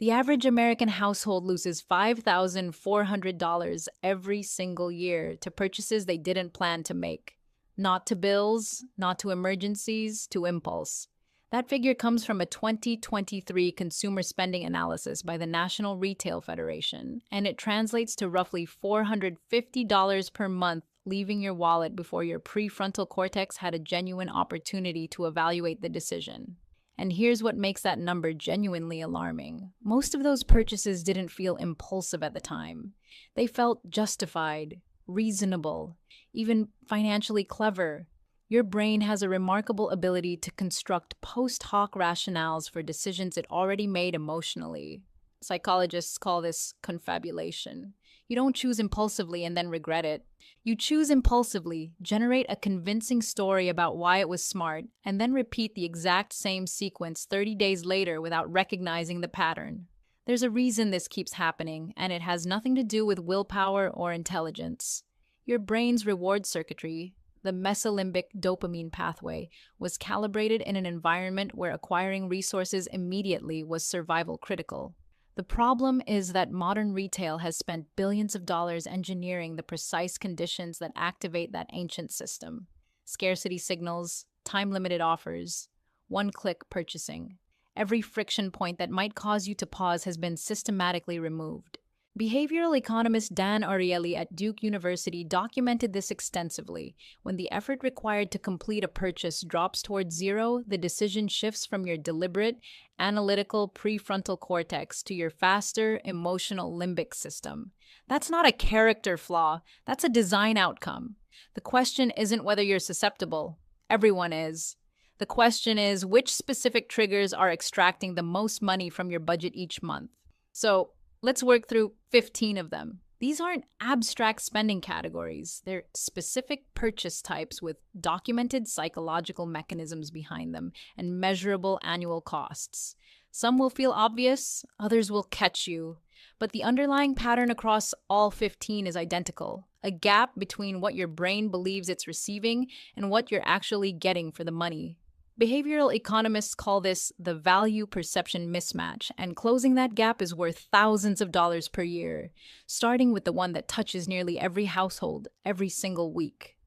The average American household loses $5,400 every single year to purchases they didn't plan to make. Not to bills, not to emergencies, to impulse. That figure comes from a 2023 consumer spending analysis by the National Retail Federation, and it translates to roughly $450 per month leaving your wallet before your prefrontal cortex had a genuine opportunity to evaluate the decision. And here's what makes that number genuinely alarming. Most of those purchases didn't feel impulsive at the time. They felt justified, reasonable, even financially clever. Your brain has a remarkable ability to construct post hoc rationales for decisions it already made emotionally. Psychologists call this confabulation. You don't choose impulsively and then regret it. You choose impulsively, generate a convincing story about why it was smart, and then repeat the exact same sequence 30 days later without recognizing the pattern. There's a reason this keeps happening, and it has nothing to do with willpower or intelligence. Your brain's reward circuitry, the mesolimbic dopamine pathway, was calibrated in an environment where acquiring resources immediately was survival critical. The problem is that modern retail has spent billions of dollars engineering the precise conditions that activate that ancient system. Scarcity signals, time-limited offers, one-click purchasing. Every friction point that might cause you to pause has been systematically removed. Behavioral economist Dan Ariely at Duke University documented this extensively. When the effort required to complete a purchase drops towards zero, the decision shifts from your deliberate, analytical prefrontal cortex to your faster, emotional limbic system. That's not a character flaw, that's a design outcome. The question isn't whether you're susceptible. Everyone is. The question is which specific triggers are extracting the most money from your budget each month. So, let's work through 15 of them. These aren't abstract spending categories. They're specific purchase types with documented psychological mechanisms behind them and measurable annual costs. Some will feel obvious, others will catch you. But the underlying pattern across all 15 is identical. A gap between what your brain believes it's receiving and what you're actually getting for the money. Behavioral economists call this the value perception mismatch, and closing that gap is worth thousands of dollars per year, starting with the one that touches nearly every household every single week.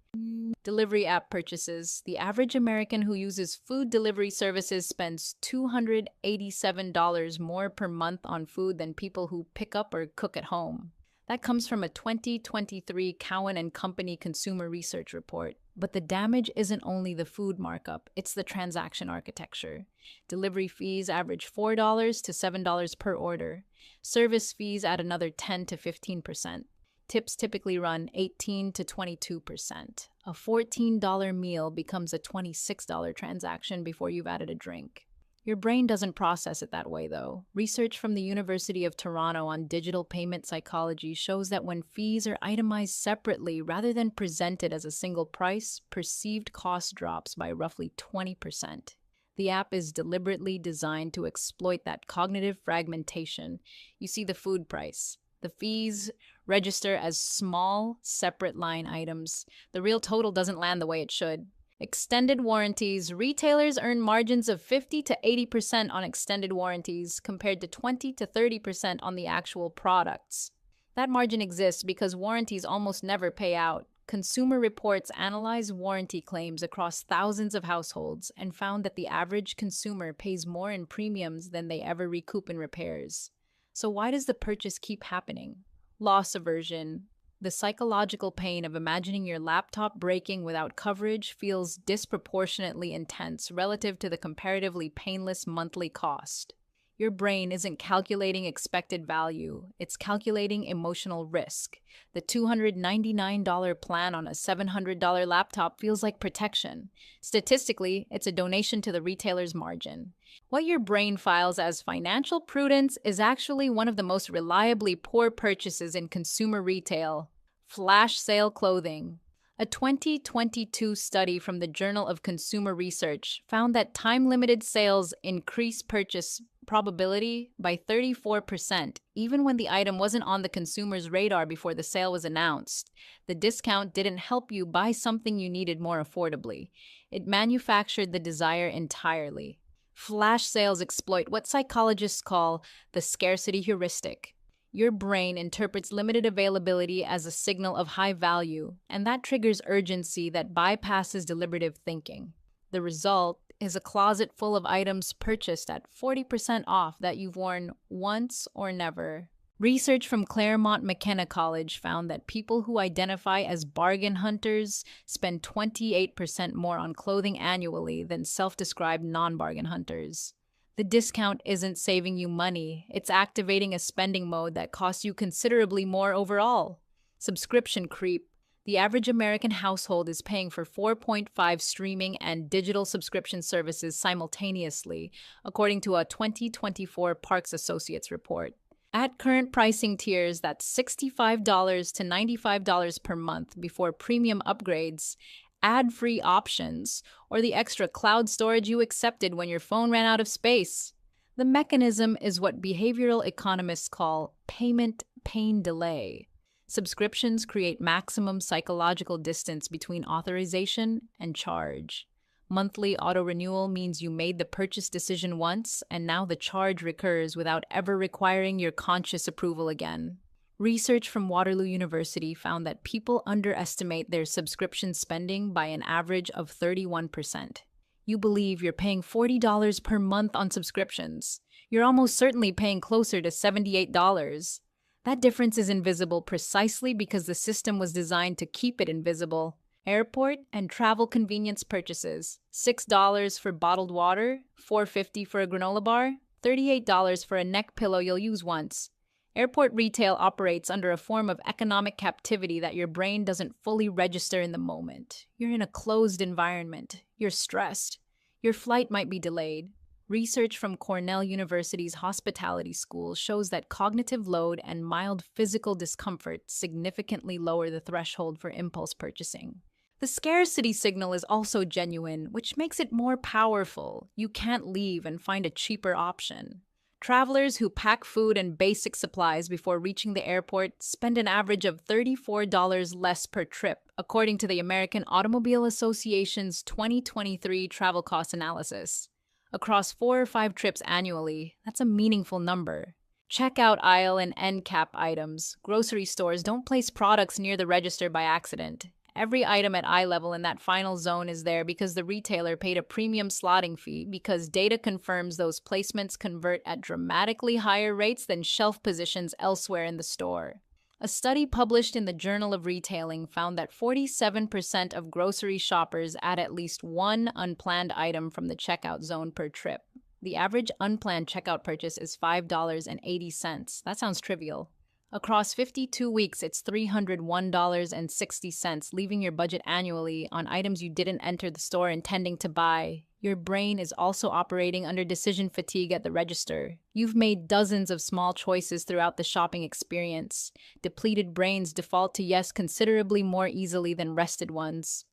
Delivery app purchases. The average American who uses food delivery services spends $287 more per month on food than people who pick up or cook at home. That comes from a 2023 Cowen and Company consumer research report. But the damage isn't only the food markup, it's the transaction architecture. Delivery fees average $4 to $7 per order. Service fees add another 10 to 15%. Tips typically run 18 to 22%. A $14 meal becomes a $26 transaction before you've added a drink. Your brain doesn't process it that way, though. Research from the University of Toronto on digital payment psychology shows that when fees are itemized separately rather than presented as a single price, perceived cost drops by roughly 20%. The app is deliberately designed to exploit that cognitive fragmentation. You see the food price. The fees register as small, separate line items. The real total doesn't land the way it should. Extended warranties. Retailers earn margins of 50 to 80% on extended warranties compared to 20 to 30% on the actual products. That margin exists because warranties almost never pay out. Consumer Reports analyzed warranty claims across thousands of households and found that the average consumer pays more in premiums than they ever recoup in repairs. So why does the purchase keep happening? Loss aversion. The psychological pain of imagining your laptop breaking without coverage feels disproportionately intense relative to the comparatively painless monthly cost. Your brain isn't calculating expected value, it's calculating emotional risk. The $299 plan on a $700 laptop feels like protection. Statistically, it's a donation to the retailer's margin. What your brain files as financial prudence is actually one of the most reliably poor purchases in consumer retail: flash sale clothing. A 2022 study from the Journal of Consumer Research found that time-limited sales increase purchase probability by 34%, even when the item wasn't on the consumer's radar before the sale was announced. The discount didn't help you buy something you needed more affordably. It manufactured the desire entirely. Flash sales exploit what psychologists call the scarcity heuristic. Your brain interprets limited availability as a signal of high value, and that triggers urgency that bypasses deliberative thinking. The result is a closet full of items purchased at 40% off that you've worn once or never. Research from Claremont McKenna College found that people who identify as bargain hunters spend 28% more on clothing annually than self-described non-bargain hunters. The discount isn't saving you money, it's activating a spending mode that costs you considerably more overall. Subscription creep. The average American household is paying for 4.5 streaming and digital subscription services simultaneously, according to a 2024 Parks Associates report. At current pricing tiers, that's $65 to $95 per month before premium upgrades, ad-free options, or the extra cloud storage you accepted when your phone ran out of space. The mechanism is what behavioral economists call payment pain delay. Subscriptions create maximum psychological distance between authorization and charge. Monthly auto-renewal means you made the purchase decision once, and now the charge recurs without ever requiring your conscious approval again. Research from Waterloo University found that people underestimate their subscription spending by an average of 31%. You believe you're paying $40 per month on subscriptions. You're almost certainly paying closer to $78. That difference is invisible precisely because the system was designed to keep it invisible. Airport and travel convenience purchases: $6 for bottled water, $4.50 for a granola bar, $38 for a neck pillow you'll use once. Airport retail operates under a form of economic captivity that your brain doesn't fully register in the moment. You're in a closed environment. You're stressed. Your flight might be delayed. Research from Cornell University's hospitality school shows that cognitive load and mild physical discomfort significantly lower the threshold for impulse purchasing. The scarcity signal is also genuine, which makes it more powerful. You can't leave and find a cheaper option. Travelers who pack food and basic supplies before reaching the airport spend an average of $34 less per trip, according to the American Automobile Association's 2023 travel cost analysis. Across 4 or 5 trips annually, that's a meaningful number. Checkout aisle and end cap items. Grocery stores don't place products near the register by accident. Every item at eye level in that final zone is there because the retailer paid a premium slotting fee, because data confirms those placements convert at dramatically higher rates than shelf positions elsewhere in the store. A study published in the Journal of Retailing found that 47% of grocery shoppers add at least one unplanned item from the checkout zone per trip. The average unplanned checkout purchase is $5.80. That sounds trivial. Across 52 weeks, it's $301.60, leaving your budget annually on items you didn't enter the store intending to buy. Your brain is also operating under decision fatigue at the register. You've made dozens of small choices throughout the shopping experience. Depleted brains default to yes considerably more easily than rested ones.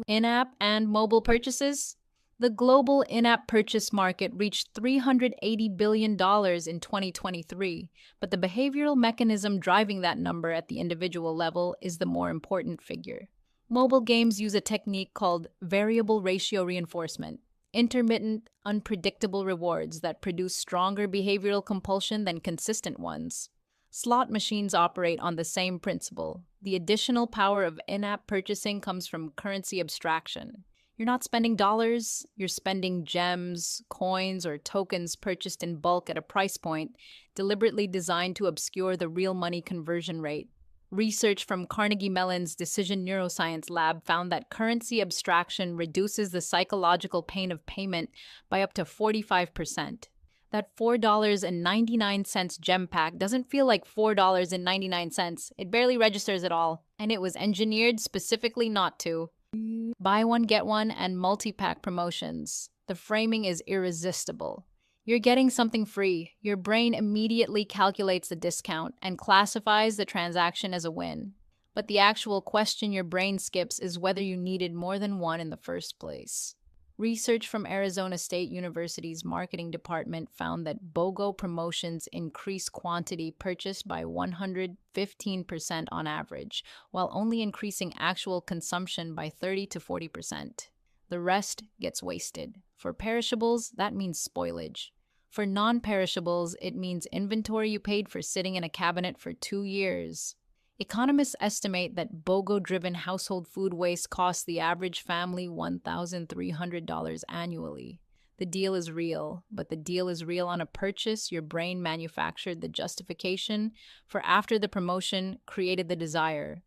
In-app and mobile purchases? The global in-app purchase market reached $380 billion in 2023, but the behavioral mechanism driving that number at the individual level is the more important figure. Mobile games use a technique called variable ratio reinforcement, intermittent, unpredictable rewards that produce stronger behavioral compulsion than consistent ones. Slot machines operate on the same principle. The additional power of in-app purchasing comes from currency abstraction. You're not spending dollars, you're spending gems, coins, or tokens purchased in bulk at a price point deliberately designed to obscure the real money conversion rate. Research from Carnegie Mellon's Decision Neuroscience Lab found that currency abstraction reduces the psychological pain of payment by up to 45%. That $4.99 gem pack doesn't feel like $4.99. It barely registers at all, and it was engineered specifically not to. Buy one, get one, and multi-pack promotions. The framing is irresistible. You're getting something free. Your brain immediately calculates the discount and classifies the transaction as a win. But the actual question your brain skips is whether you needed more than one in the first place. Research from Arizona State University's marketing department found that BOGO promotions increase quantity purchased by 115% on average, while only increasing actual consumption by 30 to 40%. The rest gets wasted. For perishables, that means spoilage. For non-perishables, it means inventory you paid for sitting in a cabinet for 2 years. Economists estimate that BOGO-driven household food waste costs the average family $1,300 annually. The deal is real, but the deal is real on a purchase your brain manufactured the justification for after the promotion created the desire.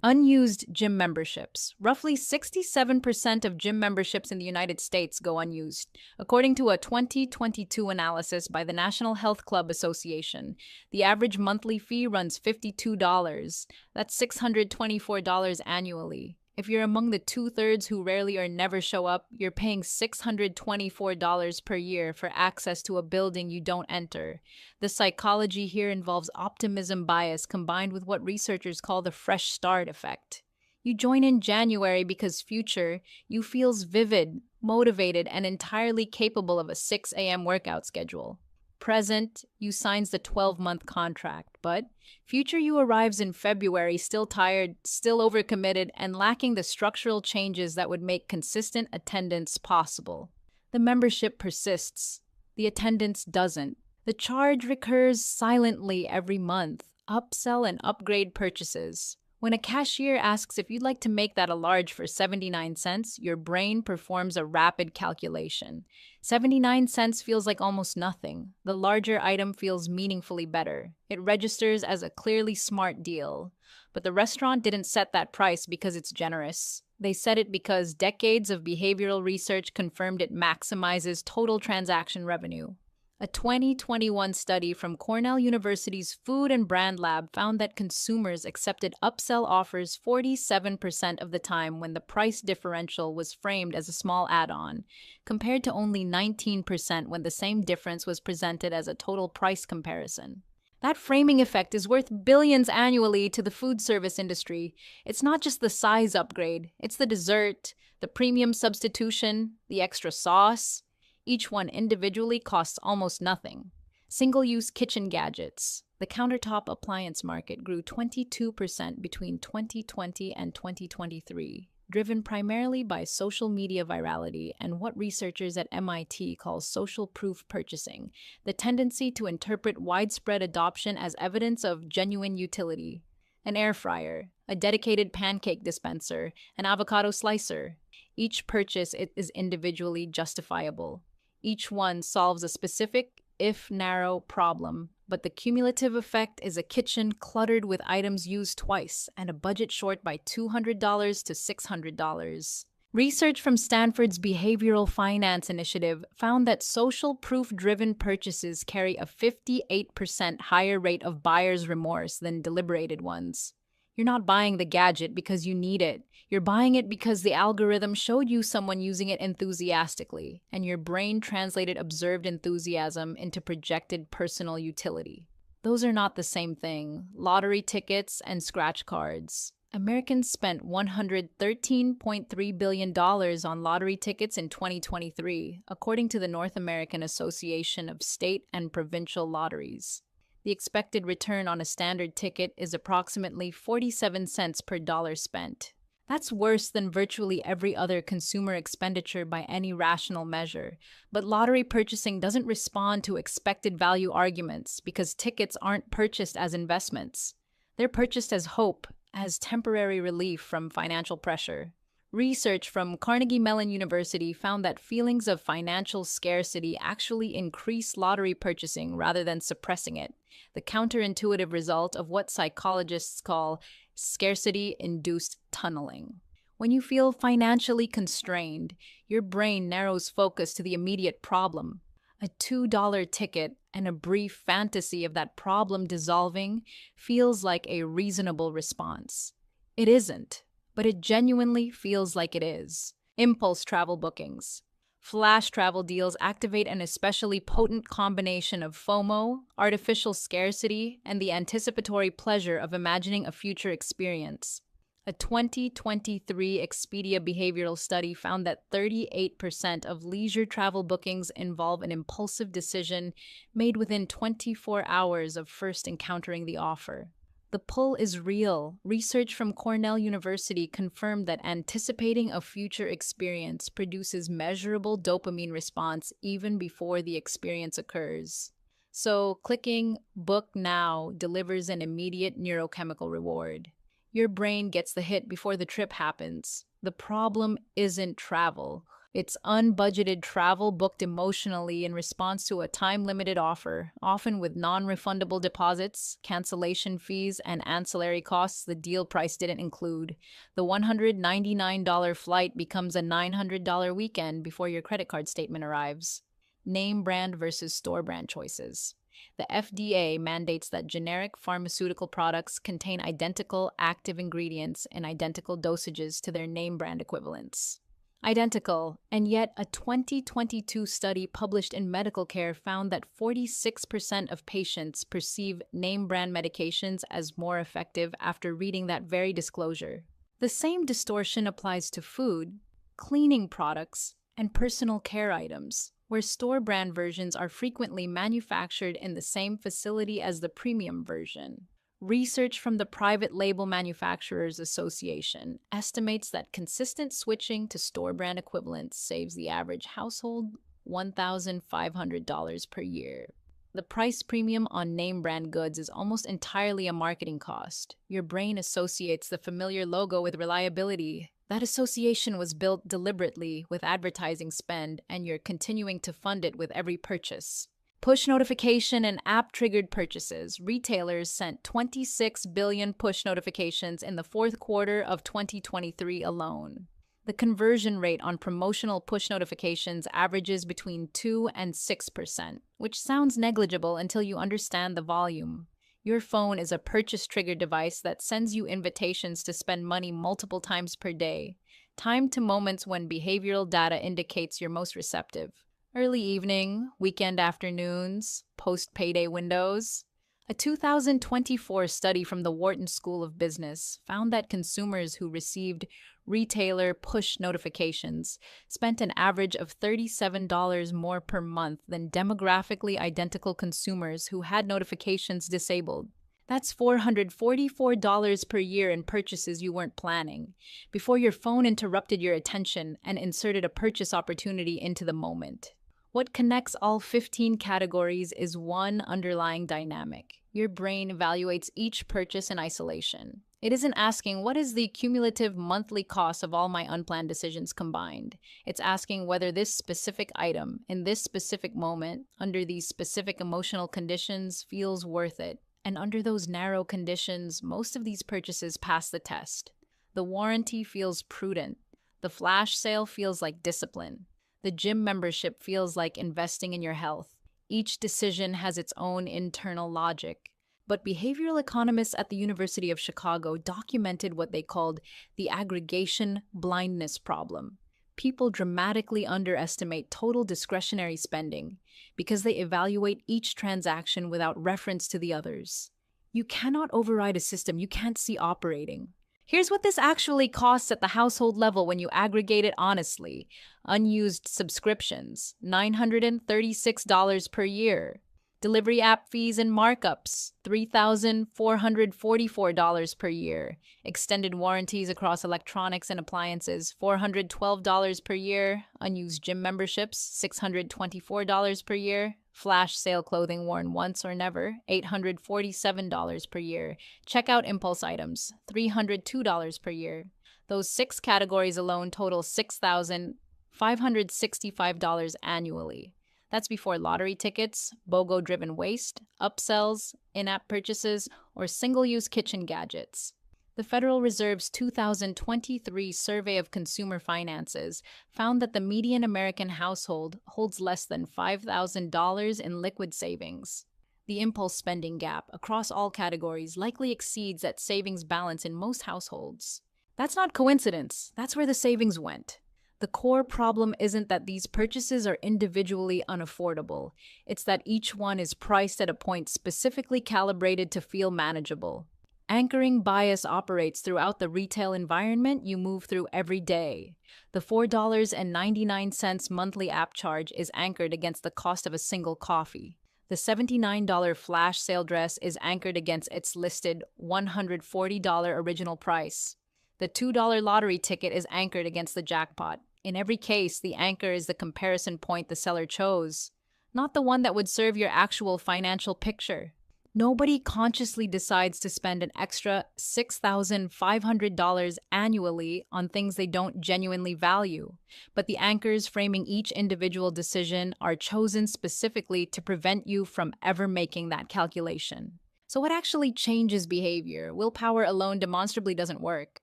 Unused gym memberships. Roughly 67% of gym memberships in the United States go unused. According to a 2022 analysis by the National Health Club Association, the average monthly fee runs $52. That's $624 annually. If you're among the two-thirds who rarely or never show up, you're paying $624 per year for access to a building you don't enter. The psychology here involves optimism bias combined with what researchers call the fresh start effect. You join in January because future you feels vivid, motivated, and entirely capable of a 6 a.m. workout schedule. Present, you signs the 12-month contract, but future you arrives in February still tired, still overcommitted, and lacking the structural changes that would make consistent attendance possible. The membership persists. The attendance doesn't. The charge recurs silently every month. Upsell and upgrade purchases. When a cashier asks if you'd like to make that a large for 79 cents, your brain performs a rapid calculation. 79 cents feels like almost nothing. The larger item feels meaningfully better. It registers as a clearly smart deal. But the restaurant didn't set that price because it's generous. They set it because decades of behavioral research confirmed it maximizes total transaction revenue. A 2021 study from Cornell University's Food and Brand Lab found that consumers accepted upsell offers 47% of the time when the price differential was framed as a small add-on, compared to only 19% when the same difference was presented as a total price comparison. That framing effect is worth billions annually to the food service industry. It's not just the size upgrade, it's the dessert, the premium substitution, the extra sauce. Each one individually costs almost nothing. Single-use kitchen gadgets. The countertop appliance market grew 22% between 2020 and 2023, driven primarily by social media virality and what researchers at MIT call social proof purchasing, the tendency to interpret widespread adoption as evidence of genuine utility. An air fryer, a dedicated pancake dispenser, an avocado slicer. Each purchase is individually justifiable. Each one solves a specific, if narrow, problem, but the cumulative effect is a kitchen cluttered with items used twice and a budget short by $200 to $600. Research from Stanford's Behavioral Finance Initiative found that social proof-driven purchases carry a 58% higher rate of buyer's remorse than deliberated ones. You're not buying the gadget because you need it. You're buying it because the algorithm showed you someone using it enthusiastically, and your brain translated observed enthusiasm into projected personal utility. Those are not the same thing. Lottery tickets and scratch cards. Americans spent $113.3 billion on lottery tickets in 2023, according to the North American Association of State and Provincial Lotteries. The expected return on a standard ticket is approximately 47 cents per dollar spent. That's worse than virtually every other consumer expenditure by any rational measure. But lottery purchasing doesn't respond to expected value arguments because tickets aren't purchased as investments. They're purchased as hope, as temporary relief from financial pressure. Research from Carnegie Mellon University found that feelings of financial scarcity actually increase lottery purchasing rather than suppressing it, the counterintuitive result of what psychologists call scarcity-induced tunneling. When you feel financially constrained, your brain narrows focus to the immediate problem. A $2 ticket and a brief fantasy of that problem dissolving feels like a reasonable response. It isn't, but it genuinely feels like it is. Impulse travel bookings. Flash travel deals activate an especially potent combination of FOMO, artificial scarcity, and the anticipatory pleasure of imagining a future experience. A 2023 Expedia behavioral study found that 38% of leisure travel bookings involve an impulsive decision made within 24 hours of first encountering the offer. The pull is real. Research from Cornell University confirmed that anticipating a future experience produces measurable dopamine response even before the experience occurs. So, clicking Book Now delivers an immediate neurochemical reward. Your brain gets the hit before the trip happens. The problem isn't travel. It's unbudgeted travel booked emotionally in response to a time limited offer, often with non refundable deposits, cancellation fees, and ancillary costs the deal price didn't include. The $199 flight becomes a $900 weekend before your credit card statement arrives. Name brand versus store brand choices. The FDA mandates that generic pharmaceutical products contain identical active ingredients and identical dosages to their name brand equivalents. Identical, and yet a 2022 study published in Medical Care found that 46% of patients perceive name brand medications as more effective after reading that very disclosure. The same distortion applies to food, cleaning products, and personal care items, where store brand versions are frequently manufactured in the same facility as the premium version. Research from the Private Label Manufacturers Association estimates that consistent switching to store brand equivalents saves the average household $1,500 per year. The price premium on name brand goods is almost entirely a marketing cost. Your brain associates the familiar logo with reliability. That association was built deliberately with advertising spend, and you're continuing to fund it with every purchase. Push notification and app-triggered purchases. Retailers sent 26 billion push notifications in the fourth quarter of 2023 alone. The conversion rate on promotional push notifications averages between 2 and 6%, which sounds negligible until you understand the volume. Your phone is a purchase-triggered device that sends you invitations to spend money multiple times per day, timed to moments when behavioral data indicates you're most receptive. Early evening, weekend afternoons, post-payday windows. A 2024 study from the Wharton School of Business found that consumers who received retailer push notifications spent an average of $37 more per month than demographically identical consumers who had notifications disabled. That's $444 per year in purchases you weren't planning, before your phone interrupted your attention and inserted a purchase opportunity into the moment. What connects all 15 categories is one underlying dynamic. Your brain evaluates each purchase in isolation. It isn't asking, what is the cumulative monthly cost of all my unplanned decisions combined? It's asking whether this specific item, in this specific moment, under these specific emotional conditions, feels worth it. And under those narrow conditions, most of these purchases pass the test. The warranty feels prudent. The flash sale feels like discipline. The gym membership feels like investing in your health. Each decision has its own internal logic. But behavioral economists at the University of Chicago documented what they called the aggregation blindness problem. People dramatically underestimate total discretionary spending because they evaluate each transaction without reference to the others. You cannot override a system you can't see operating. Here's what this actually costs at the household level when you aggregate it honestly. Unused subscriptions, $936 per year. Delivery app fees and markups, $3,444 per year. Extended warranties across electronics and appliances, $412 per year. Unused gym memberships, $624 per year. Flash sale clothing worn once or never, $847 per year. Checkout impulse items, $302 per year. Those 6 categories alone total $6,565 annually. That's before lottery tickets, BOGO-driven waste, upsells, in-app purchases, or single-use kitchen gadgets. The Federal Reserve's 2023 Survey of Consumer Finances found that the median American household holds less than $5,000 in liquid savings. The impulse spending gap across all categories likely exceeds that savings balance in most households. That's not coincidence. That's where the savings went. The core problem isn't that these purchases are individually unaffordable. It's that each one is priced at a point specifically calibrated to feel manageable. Anchoring bias operates throughout the retail environment you move through every day. The $4.99 monthly app charge is anchored against the cost of a single coffee. The $79 flash sale dress is anchored against its listed $140 original price. The $2 lottery ticket is anchored against the jackpot. In every case, the anchor is the comparison point the seller chose, not the one that would serve your actual financial picture. Nobody consciously decides to spend an extra $6,500 annually on things they don't genuinely value, but the anchors framing each individual decision are chosen specifically to prevent you from ever making that calculation. So, what actually changes behavior? Willpower alone demonstrably doesn't work.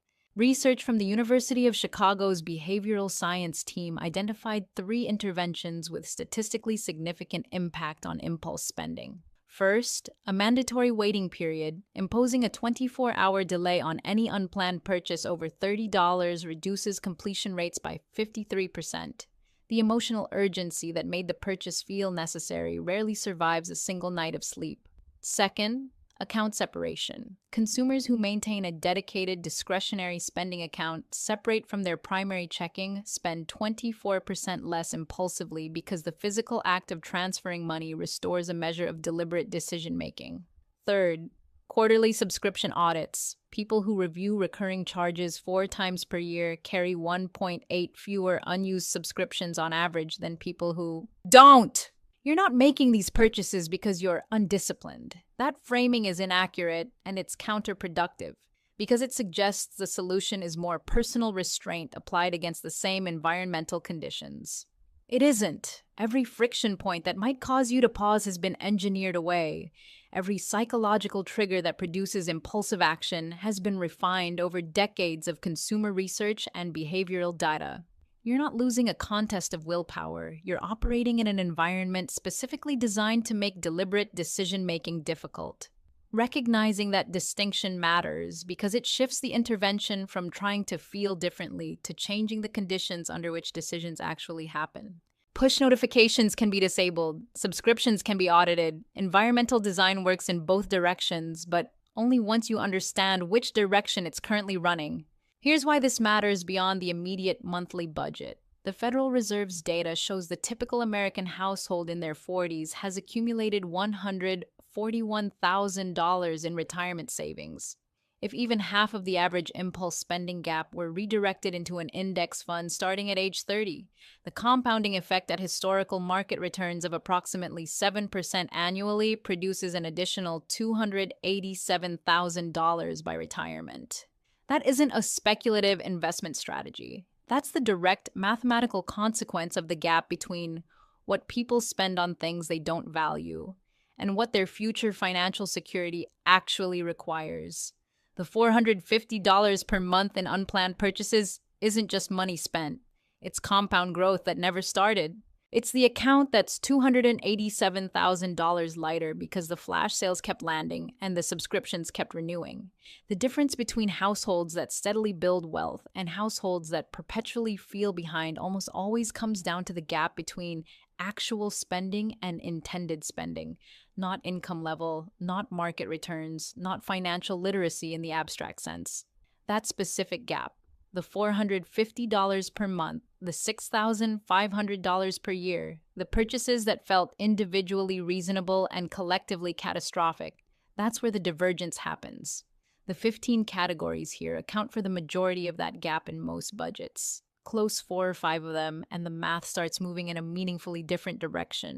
Research from the University of Chicago's behavioral science team identified 3 interventions with statistically significant impact on impulse spending. First, a mandatory waiting period, imposing a 24-hour delay on any unplanned purchase over $30 reduces completion rates by 53%. The emotional urgency that made the purchase feel necessary rarely survives a single night of sleep. Second, account separation. Consumers who maintain a dedicated discretionary spending account separate from their primary checking spend 24% less impulsively because the physical act of transferring money restores a measure of deliberate decision-making. Third, quarterly subscription audits. People who review recurring charges 4 times per year carry 1.8 fewer unused subscriptions on average than people who don't. You're not making these purchases because you're undisciplined. That framing is inaccurate and it's counterproductive because it suggests the solution is more personal restraint applied against the same environmental conditions. It isn't. Every friction point that might cause you to pause has been engineered away. Every psychological trigger that produces impulsive action has been refined over decades of consumer research and behavioral data. You're not losing a contest of willpower. You're operating in an environment specifically designed to make deliberate decision-making difficult. Recognizing that distinction matters because it shifts the intervention from trying to feel differently to changing the conditions under which decisions actually happen. Push notifications can be disabled, subscriptions can be audited, environmental design works in both directions, but only once you understand which direction it's currently running. Here's why this matters beyond the immediate monthly budget. The Federal Reserve's data shows the typical American household in their 40s has accumulated $141,000 in retirement savings. If even half of the average impulse spending gap were redirected into an index fund starting at age 30, the compounding effect at historical market returns of approximately 7% annually produces an additional $287,000 by retirement. That isn't a speculative investment strategy. That's the direct mathematical consequence of the gap between what people spend on things they don't value and what their future financial security actually requires. The $450 per month in unplanned purchases isn't just money spent. It's compound growth that never started. It's the account that's $287,000 lighter because the flash sales kept landing and the subscriptions kept renewing. The difference between households that steadily build wealth and households that perpetually feel behind almost always comes down to the gap between actual spending and intended spending, not income level, not market returns, not financial literacy in the abstract sense. That specific gap, the $450 per month, the $6,500 per year, the purchases that felt individually reasonable and collectively catastrophic, that's where the divergence happens. The 15 categories here account for the majority of that gap in most budgets. Close 4 or 5 of them, and the math starts moving in a meaningfully different direction.